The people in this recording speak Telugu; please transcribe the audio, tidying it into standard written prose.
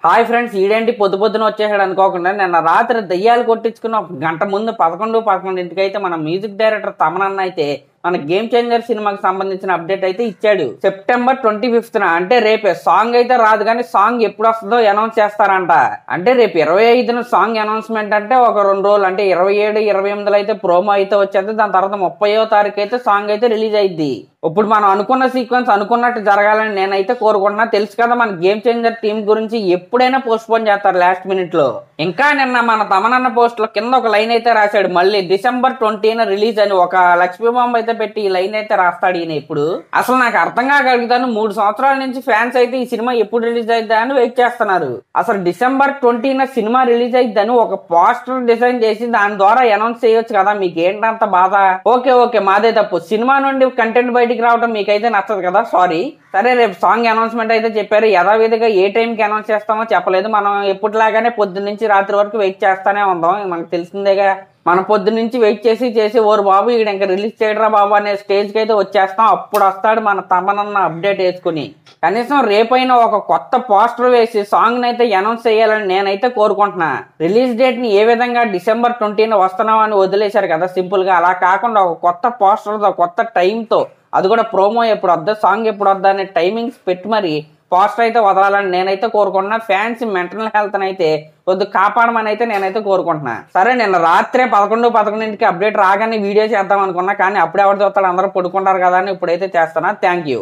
హాయ్ ఫ్రెండ్స్, ఈడేంటి పొద్దు పొద్దున వచ్చేసాడు అనుకోకుండా నిన్న రాత్రి దయ్యాలు కొట్టించుకున్న ఒక గంట ముందు 11:11 అయితే మన మ్యూజిక్ డైరెక్టర్ తమనన్న అయితే మన గేమ్ చేంజర్ సినిమాకి సంబంధించిన అప్డేట్ అయితే ఇచ్చాడు. సెప్టెంబర్ 25న అంటే రేపే. సాంగ్ అయితే రాదు కానీ సాంగ్ ఎప్పుడు వస్తుందో అనౌన్స్ చేస్తారంట. అంటే రేపు 25న సాంగ్ అనౌన్స్మెంట్ అంటే ఒక 2 రోజులు అంటే 27, 28లో అయితే ప్రోమో అయితే వచ్చేది. దాని తర్వాత 30వ తారీఖు అయితే సాంగ్ అయితే రిలీజ్ అయింది. ఇప్పుడు మనం అనుకున్న సీక్వెన్స్ అనుకున్నట్టు జరగాలని నేనైతే కోరుకుంటున్నా. తెలుసు కదా మన గేమ్ చేంజర్ టీం గురించి ఎప్పుడైనా పోస్ట్ పోన్ చేస్తారు లాస్ట్ మినిట్ లో. ఇంకా నిన్న మన తమనన్న పోస్ట్ లో కింద ఒక లైన్ అయితే రాశాడు, మళ్ళీ డిసెంబర్ 20న రిలీజ్ అని ఒక లక్ష్మీ బాంబు అయితే పెట్టి ఈ లైన్ అయితే రాస్తాడు ఈయన. ఇప్పుడు అసలు నాకు అర్థం కాగలుగుతాను, 3 సంవత్సరాల నుంచి ఫ్యాన్స్ అయితే ఈ సినిమా ఎప్పుడు రిలీజ్ అయిద్దా అని వెయిట్ చేస్తున్నారు. అసలు డిసెంబర్ 20న సినిమా రిలీజ్ అయిద్దని ఒక పోస్టర్ డిజైన్ చేసి దాని ద్వారా అనౌన్స్ చేయొచ్చు కదా. మీకు ఏంటంత బాధ? ఓకే మాదే తప్పు. సినిమా నుండి కంటెంట్ బయటికి రావడం మీకైతే నచ్చదు కదా, సారీ. సరే, రేపు సాంగ్ అనౌన్స్మెంట్ అయితే చెప్పారు. యథావిధిగా ఏ టైంకి అనౌన్స్ చేస్తామో చెప్పలేదు. మనం ఎప్పటిలాగానే పొద్దున్న నుంచి రాత్రి వరకు వెయిట్ చేస్తానే ఉందాం. మనకు తెలిసిందేగా, మనం పొద్దున్న నుంచి వెయిట్ చేసి ఓరు బాబు ఈడ ఇంకా రిలీజ్ చేయడరా బాబు అనే స్టేజ్కి అయితే వచ్చేస్తాం. అప్పుడు వస్తాడు మన తమనన్న అప్డేట్ వేసుకుని. కనీసం రేపైనా ఒక కొత్త పోస్టర్ వేసి సాంగ్ అయితే అనౌన్స్ చేయాలని నేనైతే కోరుకుంటున్నా. రిలీజ్ డేట్ ని ఏ విధంగా డిసెంబర్ 20న వస్తున్నాం అని వదిలేశారు కదా సింపుల్ గా, అలా కాకుండా ఒక కొత్త పోస్టర్ తో కొత్త టైంతో, అది కూడా ప్రోమో ఎప్పుడు వద్దా సాంగ్ ఎప్పుడు వద్దా అనే టైమింగ్స్ పెట్టి మరి పోస్టర్ అయితే వదలాలని నేనైతే కోరుకుంటున్నా. ఫ్యాన్స్ మెంటల్ హెల్త్ అయితే కొద్దిగా కాపాడమని అయితే నేనైతే కోరుకుంటున్నా. సరే, నిన్న రాత్రే 11:11కి అప్డేట్ రాగానే వీడియో చేద్దాం అనుకున్నా, కానీ అప్పుడెవరు చూస్తాడు, అందరూ పడుకుంటారు కదా అని ఇప్పుడైతే చేస్తున్నా. Thank you.